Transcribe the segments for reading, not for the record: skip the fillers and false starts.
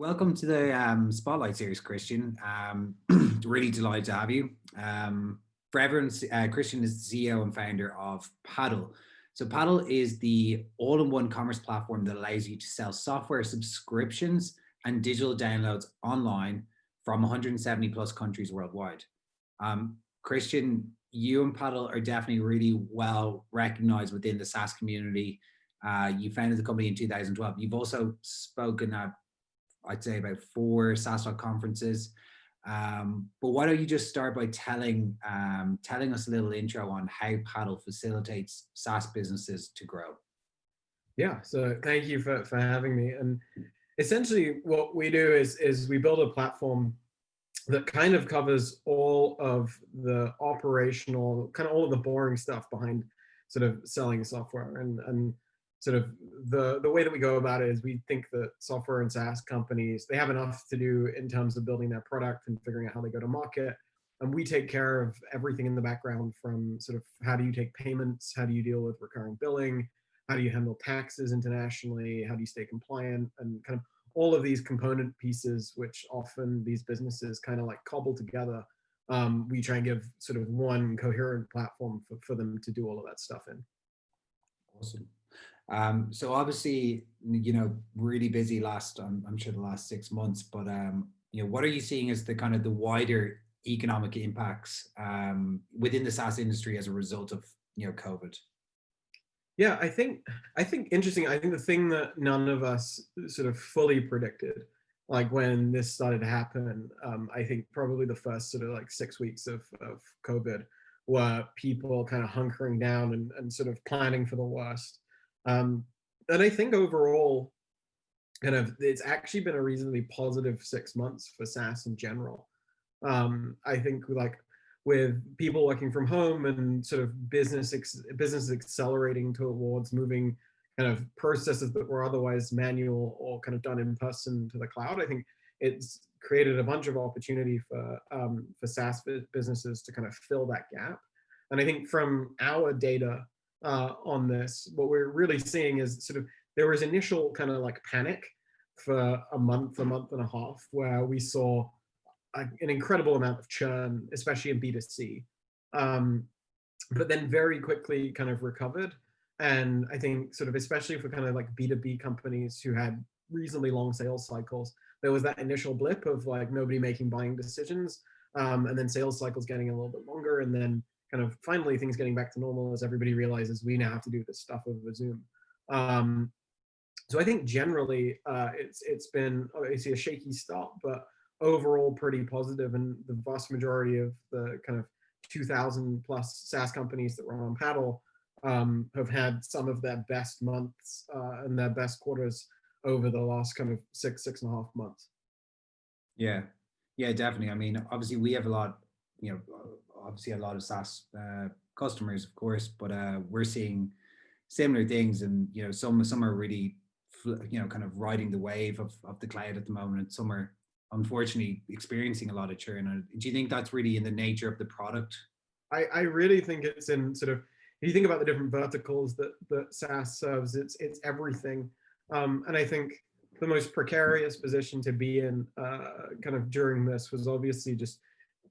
Welcome to the Spotlight series, Christian. Really delighted to have you. For everyone, Christian is the CEO and founder of Paddle. So Paddle is the all-in-one commerce platform that allows you to sell software subscriptions and digital downloads online from 170 plus countries worldwide. Christian, you and Paddle are definitely really well recognized within the SaaS community. You founded the company in 2012. You've also spoken at, I'd say, about 4 SaaStock conferences. But why don't you just start by telling us a little intro on how Paddle facilitates SaaS businesses to grow? Yeah, so thank you for having me. And essentially what we do is we build a platform that kind of covers all of the operational, kind of all of the boring stuff behind sort of selling software. And sort of the way that we go about it is we think that software and SaaS companies, they have enough to do in terms of building their product and figuring out how they go to market. And we take care of everything in the background, from sort of how do you take payments, how do you deal with recurring billing, how do you handle taxes internationally, how do you stay compliant, and kind of all of these component pieces, which often these businesses kind of like cobble together. We try and give sort of one coherent platform for them to do all of that stuff in. Awesome. So obviously, really busy I'm sure the last 6 months, but what are you seeing as the kind of the wider economic impacts within the SaaS industry as a result of, COVID? Yeah, I think interesting. I think the thing that none of us sort of fully predicted, like when this started to happen, I think probably the first sort of like 6 weeks of COVID, were people kind of hunkering down and sort of planning for the worst. And I think overall, kind of, it's actually been a reasonably positive 6 months for SaaS in general. I think like with people working from home and sort of business accelerating towards moving kind of processes that were otherwise manual or kind of done in person to the cloud, I think it's created a bunch of opportunity for SaaS businesses to kind of fill that gap. And I think from our data on this, what we're really seeing is sort of there was initial kind of like panic for a month and a half, where we saw an incredible amount of churn, especially in B2C, but then very quickly kind of recovered. And I think sort of especially for kind of like B2B companies who had reasonably long sales cycles, there was that initial blip of like nobody making buying decisions, and then sales cycles getting a little bit longer, and then kind of finally things getting back to normal as everybody realizes we now have to do this stuff over Zoom. So I think generally it's been obviously a shaky start, but overall pretty positive, and the vast majority of the kind of 2,000 plus SaaS companies that were on Paddle have had some of their best months and their best quarters over the last kind of 6.5 months. Yeah, definitely. I mean, obviously we have a lot of SaaS customers, of course, but we're seeing similar things, and some are really kind of riding the wave of the cloud at the moment. Some are unfortunately experiencing a lot of churn. Do you think that's really in the nature of the product? I really think it's in sort of, if you think about the different verticals that SaaS serves, it's everything. And I think the most precarious position to be in kind of during this was obviously just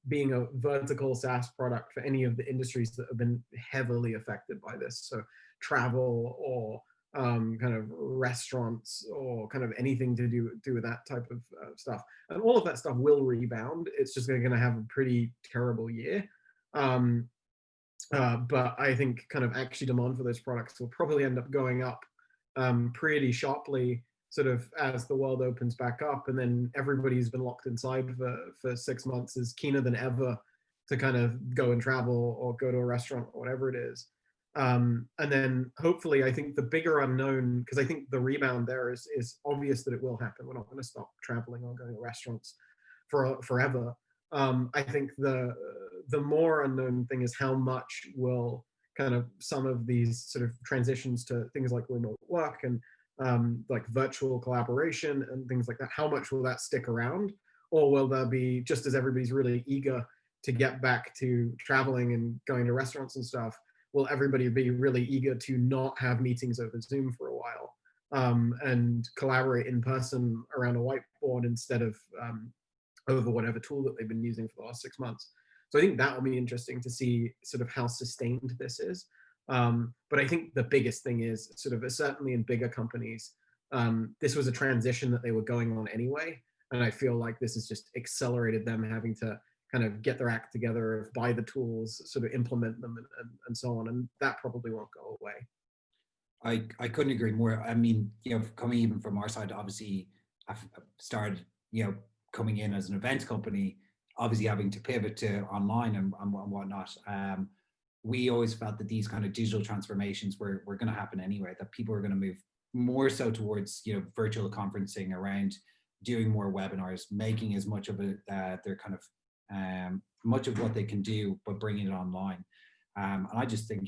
being a vertical SaaS product for any of the industries that have been heavily affected by this. So travel or kind of restaurants or kind of anything to do with that type of stuff. And all of that stuff will rebound. It's just going to have a pretty terrible year. But I think kind of actually demand for those products will probably end up going up pretty sharply sort of as the world opens back up, and then everybody who's been locked inside for 6 months is keener than ever to kind of go and travel or go to a restaurant or whatever it is. And then hopefully, I think the bigger unknown, because I think the rebound there is obvious that it will happen. We're not going to stop traveling or going to restaurants forever. I think the more unknown thing is how much will kind of some of these sort of transitions to things like remote work and like virtual collaboration and things like that, how much will that stick around? Or will there be, just as everybody's really eager to get back to traveling and going to restaurants and stuff, will everybody be really eager to not have meetings over Zoom for a while? and collaborate in person around a whiteboard instead of over whatever tool that they've been using for the last 6 months. So I think that will be interesting to see sort of how sustained this is. But I think the biggest thing is sort of certainly in bigger companies, this was a transition that they were going on anyway. And I feel like this has just accelerated them having to kind of get their act together, buy the tools, sort of implement them and so on. And that probably won't go away. I couldn't agree more. I mean, coming even from our side, obviously, I've started, coming in as an events company, obviously having to pivot to online and whatnot. We always felt that these kind of digital transformations were going to happen anyway, that people are going to move more so towards, virtual conferencing, around doing more webinars, making as much of it, their kind of much of what they can do, but bringing it online. And I just think,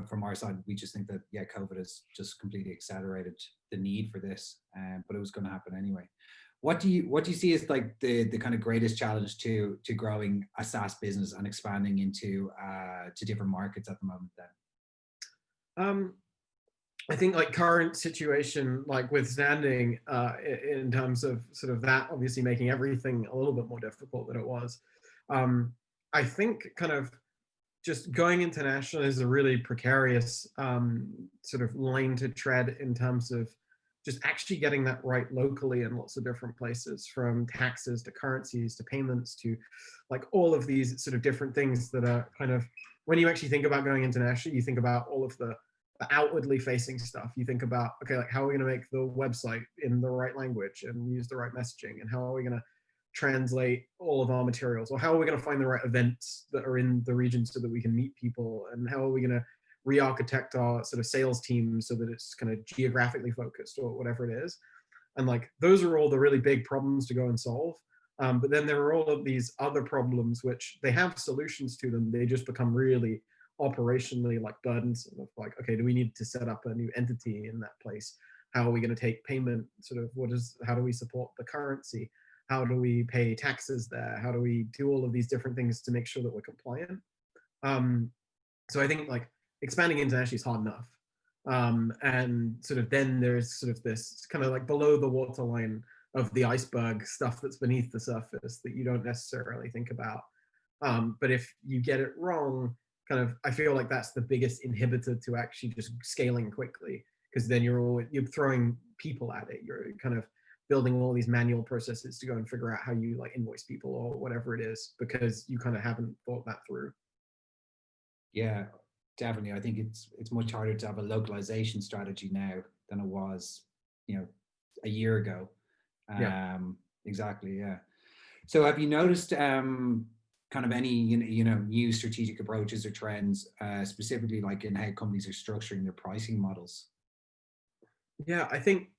from our side, we just think that, COVID has just completely accelerated the need for this, but it was going to happen anyway. What do you see as like the kind of greatest challenge to growing a SaaS business and expanding into to different markets at the moment then? I think like current situation, like withstanding in terms of sort of that obviously making everything a little bit more difficult than it was. I think kind of just going international is a really precarious sort of line to tread in terms of just actually getting that right locally in lots of different places, from taxes to currencies to payments to like all of these sort of different things that are kind of, when you actually think about going international, you think about all of the outwardly facing stuff. You think about, okay, like how are we going to make the website in the right language and use the right messaging, and how are we going to translate all of our materials, or how are we going to find the right events that are in the region so that we can meet people, and how are we going to re-architect our sort of sales team so that it's kind of geographically focused or whatever it is. And like those are all the really big problems to go and solve. But then there are all of these other problems which they have solutions to them, they just become really operationally like burdensome, of like, okay, do we need to set up a new entity in that place? How are we going to take payment? Sort of how do we support the currency? How do we pay taxes there? How do we do all of these different things to make sure that we're compliant? So I think like expanding internationally is hard enough. And sort of then there's sort of this kind of like below the waterline of the iceberg stuff that's beneath the surface that you don't necessarily think about. But if you get it wrong, kind of, I feel like that's the biggest inhibitor to actually just scaling quickly, because then you're throwing people at it. You're kind of building all these manual processes to go and figure out how you like invoice people or whatever it is, because you kind of haven't thought that through. Yeah, definitely. I think it's much harder to have a localization strategy now than it was, a year ago. Yeah. Exactly. Yeah. So have you noticed kind of any new strategic approaches or trends, specifically like in how companies are structuring their pricing models? Yeah, I think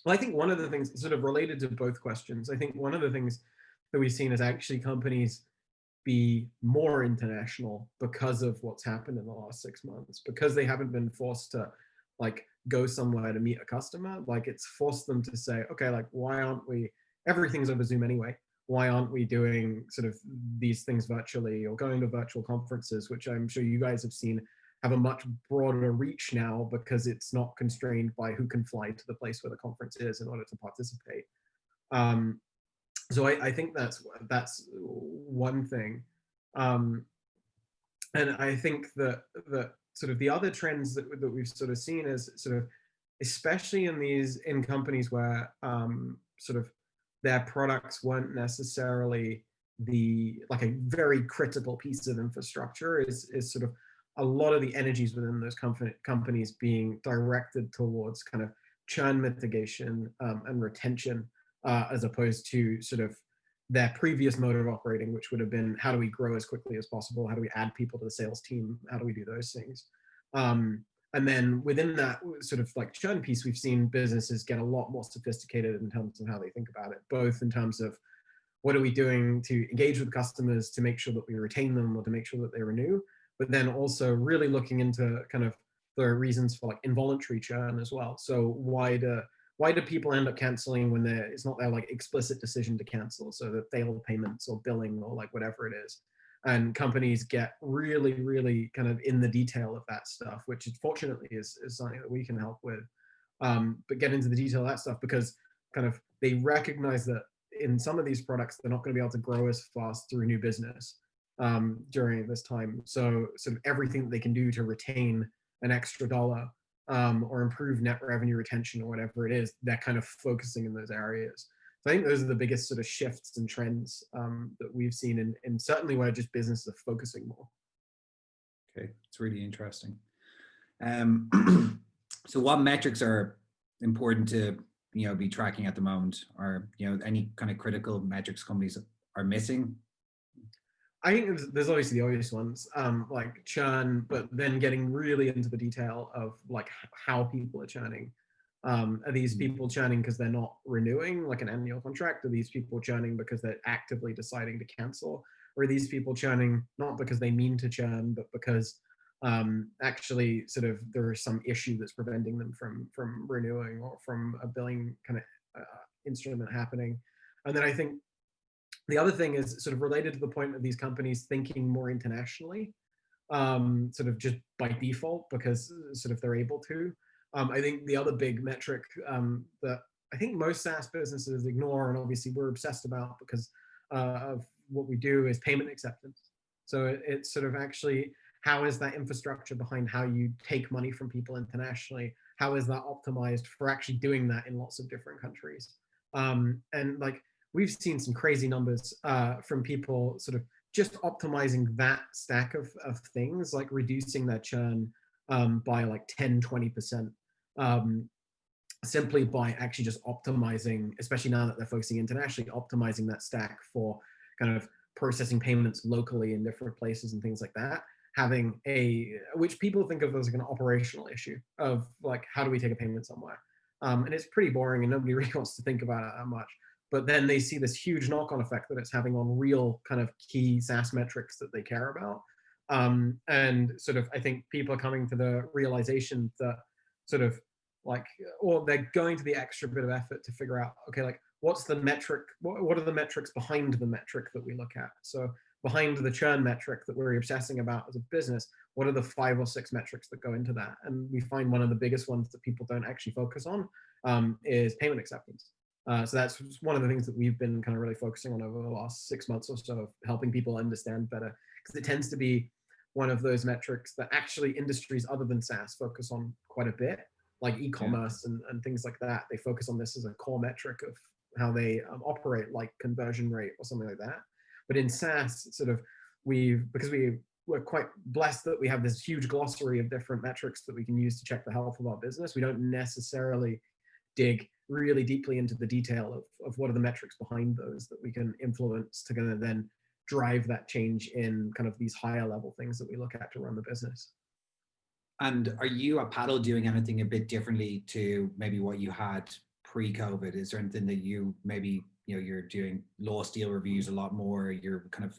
one of the things sort of related to both questions, I think one of the things that we've seen is actually companies be more international because of what's happened in the last 6 months, because they haven't been forced to like go somewhere to meet a customer. Like it's forced them to say, okay, like why aren't we, everything's over Zoom anyway, why aren't we doing sort of these things virtually, or going to virtual conferences, which I'm sure you guys have seen have a much broader reach now because it's not constrained by who can fly to the place where the conference is in order to participate. So I think that's one thing. And I think that sort of the other trends that we've sort of seen is sort of, especially in companies where sort of their products weren't necessarily like a very critical piece of infrastructure, is sort of a lot of the energies within those companies being directed towards kind of churn mitigation and retention, as opposed to sort of their previous mode of operating, which would have been how do we grow as quickly as possible? How do we add people to the sales team? How do we do those things? And then within that sort of like churn piece, we've seen businesses get a lot more sophisticated in terms of how they think about it, both in terms of what are we doing to engage with customers to make sure that we retain them or to make sure that they renew, but then also really looking into kind of the reasons for like involuntary churn as well. So why do people end up canceling when it's not their like explicit decision to cancel? So the failed payments or billing or like whatever it is. And companies get really, really kind of in the detail of that stuff, which fortunately is something that we can help with. but get into the detail of that stuff because kind of they recognize that in some of these products, they're not going to be able to grow as fast through new business during this time. So sort of everything that they can do to retain an extra dollar or improve net revenue retention or whatever it is, they're kind of focusing in those areas. So I think those are the biggest sort of shifts and trends that we've seen, and certainly where just businesses are focusing more. Okay, it's really interesting. So what metrics are important to be tracking at the moment, or any kind of critical metrics companies are missing? I think there's obviously the obvious ones, like churn, but then getting really into the detail of like how people are churning. Are these people churning because they're not renewing like an annual contract? Are these people churning because they're actively deciding to cancel? Or are these people churning not because they mean to churn, but because actually sort of there is some issue that's preventing them from renewing or from a billing kind of instrument happening? And then I think the other thing is sort of related to the point of these companies thinking more internationally, sort of just by default because sort of they're able to. I think the other big metric that I think most SaaS businesses ignore, and obviously we're obsessed about because of what we do, is payment acceptance. So it's sort of actually how is that infrastructure behind how you take money from people internationally? How is that optimized for actually doing that in lots of different countries? And like we've seen some crazy numbers from people sort of just optimizing that stack of things, like reducing their churn by like 10-20%, simply by actually just optimizing, especially now that they're focusing internationally, optimizing that stack for kind of processing payments locally in different places and things like that. Having which people think of as like an operational issue of like, how do we take a payment somewhere? And it's pretty boring and nobody really wants to think about it that much. But then they see this huge knock-on effect that it's having on real kind of key SaaS metrics that they care about. And sort of, I think people are coming to the realization that sort of like, or they're going to the extra bit of effort to figure out, okay, like what's the metric? What are the metrics behind the metric that we look at? So behind the churn metric that we're obsessing about as a business, what are the 5 or 6 metrics that go into that? And we find one of the biggest ones that people don't actually focus on is payment acceptance. So that's one of the things that we've been kind of really focusing on over the last 6 months or so, helping people understand better, because it tends to be one of those metrics that actually industries other than SaaS focus on quite a bit, like e-commerce and things like that. They focus on this as a core metric of how they operate, like conversion rate or something like that. But in SaaS, sort of because we're quite blessed that we have this huge glossary of different metrics that we can use to check the health of our business. We don't necessarily dig really deeply into the detail of what are the metrics behind those that we can influence to kind of then drive that change in kind of these higher level things that we look at to run the business. And are you at Paddle doing anything a bit differently to maybe what you had pre-COVID? Is there anything that you maybe, you're doing lost deal reviews a lot more, you're kind of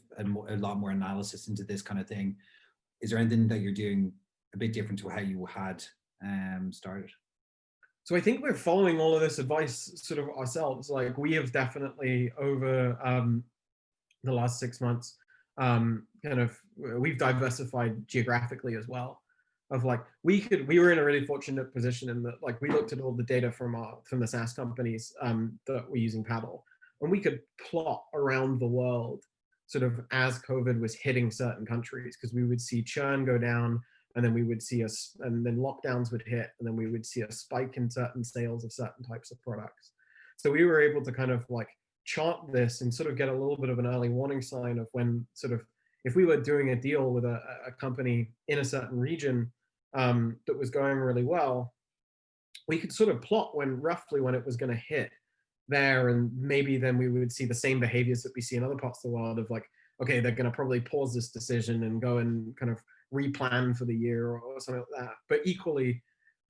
a lot more analysis into this kind of thing? Is there anything that you're doing a bit different to how you had started? So I think we're following all of this advice sort of ourselves. Like we have definitely over the last 6 months, we've diversified geographically as well. Of like we were in a really fortunate position in that like we looked at all the data from the SaaS companies that were using Paddle, and we could plot around the world sort of as COVID was hitting certain countries, because we would see churn go down, and then we would see and then lockdowns would hit, and then we would see a spike in certain sales of certain types of products. So we were able to kind of like chart this and sort of get a little bit of an early warning sign of when sort of, if we were doing a deal with a company in a certain region that was going really well, we could sort of plot roughly when it was going to hit there, and maybe then we would see the same behaviors that we see in other parts of the world of like, okay, they're going to probably pause this decision and go and kind of replan for the year or something like that. But equally,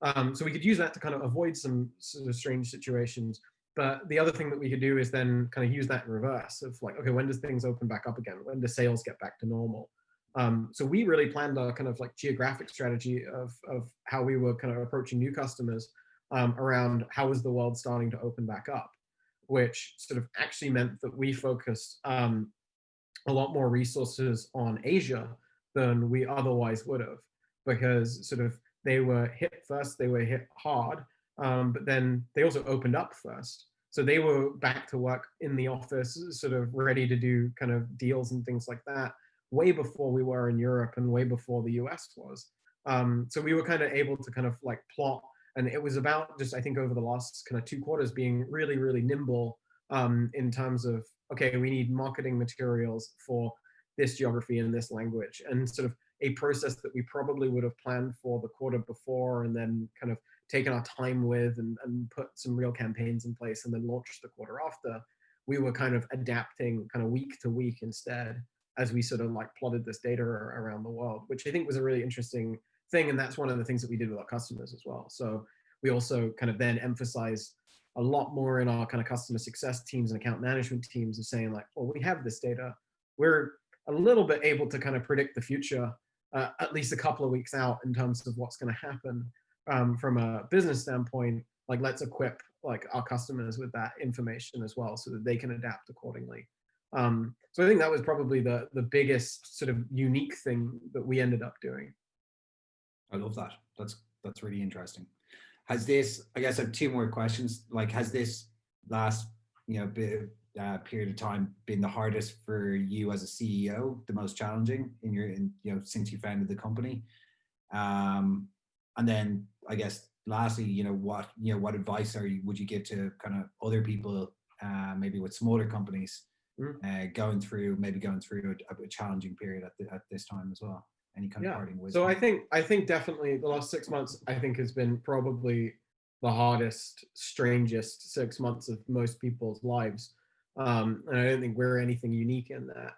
so we could use that to kind of avoid some sort of strange situations. But the other thing that we could do is then kind of use that in reverse of like, okay, when does things open back up again? When do sales get back to normal? So we really planned our kind of like geographic strategy of how we were kind of approaching new customers around how was the world starting to open back up, which sort of actually meant that we focused a lot more resources on Asia than we otherwise would have, because sort of they were hit first, they were hit hard, but then they also opened up first. So they were back to work in the office, sort of ready to do kind of deals and things like that, way before we were in Europe and way before the US was. So we were kind of able to kind of like plot, and it was about just, I think, over the last kind of 2 quarters being really, really nimble in terms of, okay, we need marketing materials for this geography and this language, and sort of a process that we probably would have planned for the quarter before and then kind of taken our time with and put some real campaigns in place and then launched the quarter after. We were kind of adapting kind of week to week instead, as we sort of like plotted this data around the world, which I think was a really interesting thing. And that's one of the things that we did with our customers as well. So we also kind of then emphasized a lot more in our kind of customer success teams and account management teams of saying like, well, we have this data. We're a little bit able to kind of predict the future, at least a couple of weeks out in terms of what's going to happen from a business standpoint. Like, let's equip like our customers with that information as well so that they can adapt accordingly. So I think that was probably the biggest sort of unique thing that we ended up doing. I love that. That's really interesting. Has this, I guess I have two more questions. Like, has this last, period of time been the hardest for you as a CEO, the most challenging since you founded the company? And then I guess lastly, what advice would you give to kind of other people, maybe with smaller companies, going through a challenging period at this time as well? Any kind of parting wisdom? So I think definitely the last 6 months, I think, has been probably the hardest, strangest 6 months of most people's lives. And I don't think we're anything unique in that.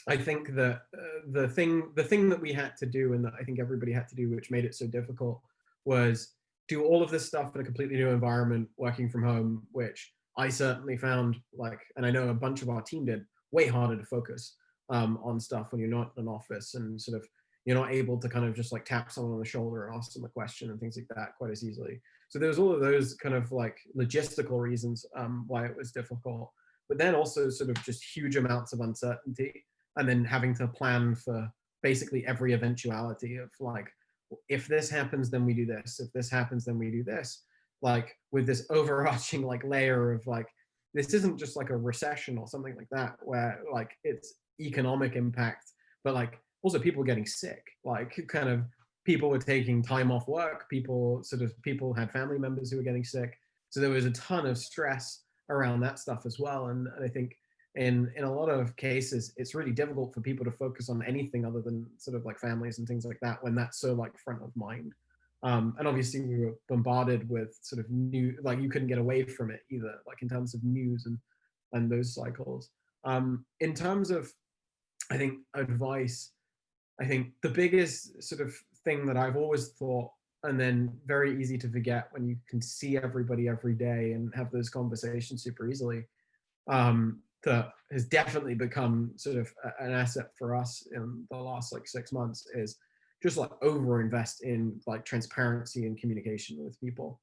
I think that the thing that we had to do, and that I think everybody had to do, which made it so difficult, was do all of this stuff in a completely new environment, working from home, which I certainly found, like, and I know a bunch of our team did, way harder to focus on stuff when you're not in an office, and sort of you're not able to kind of just like tap someone on the shoulder and ask them a question and things like that quite as easily. So there was all of those kind of like logistical reasons why it was difficult, but then also sort of just huge amounts of uncertainty, and then having to plan for basically every eventuality of like, if this happens, then we do this. If this happens, then we do this. Like, with this overarching like layer of like, this isn't just like a recession or something like that, where like it's economic impact, but like also people getting sick, like kind of people were taking time off work, people had family members who were getting sick. So there was a ton of stress around that stuff as well. And I think in a lot of cases, it's really difficult for people to focus on anything other than sort of like families and things like that when that's so like front of mind. And obviously we were bombarded with sort of new, like you couldn't get away from it either, like in terms of news and those cycles. In terms of, I think, advice, I think the biggest sort of thing that I've always thought, and then very easy to forget when you can see everybody every day and have those conversations super easily, that has definitely become sort of an asset for us in the last like 6 months, is just like over invest in like transparency and communication with people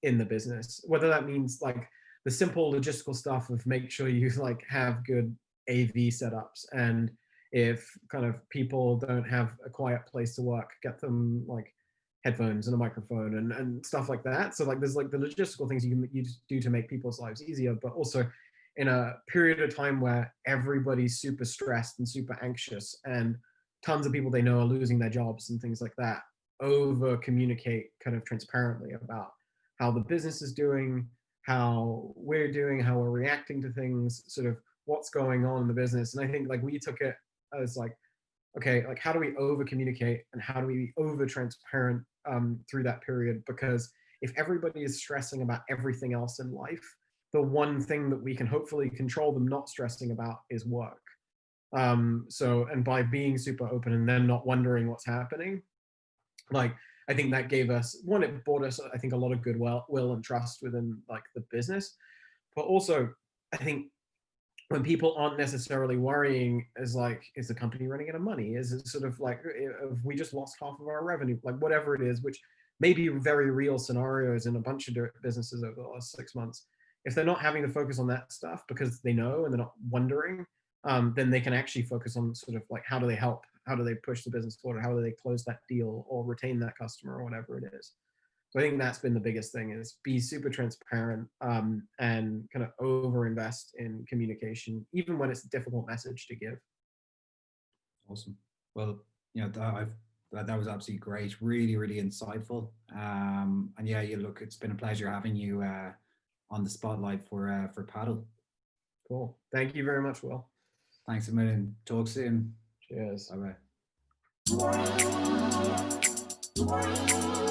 in the business. Whether that means like the simple logistical stuff of make sure you like have good AV setups, and if kind of people don't have a quiet place to work, get them like headphones and a microphone and stuff like that. So like there's like the logistical things you do to make people's lives easier, but also in a period of time where everybody's super stressed and super anxious, and tons of people they know are losing their jobs and things like that, over communicate kind of transparently about how the business is doing, how we're doing, how we're reacting to things, sort of what's going on in the business. And I think like we took it as like, okay, like how do we over communicate and how do we be over transparent through that period? Because if everybody is stressing about everything else in life, the one thing that we can hopefully control them not stressing about is work. So, and by being super open and then not wondering what's happening, like, I think that gave us, one, it brought us, I think, a lot of goodwill and trust within like the business. But also, I think when people aren't necessarily worrying as like, is the company running out of money? Is it sort of like, if we just lost half of our revenue, like whatever it is, which may be very real scenarios in a bunch of businesses over the last 6 months. If they're not having to focus on that stuff because they know and they're not wondering, then they can actually focus on sort of like, how do they help? How do they push the business forward? How do they close that deal or retain that customer or whatever it is? So I think that's been the biggest thing, is be super transparent, and kind of overinvest in communication, even when it's a difficult message to give. Awesome. Well, that was absolutely great. Really, really insightful. And yeah, you look, it's been a pleasure having you on the spotlight for Paddle. Cool. Thank you very much, Will. Thanks a million. Talk soon. Cheers. Bye bye.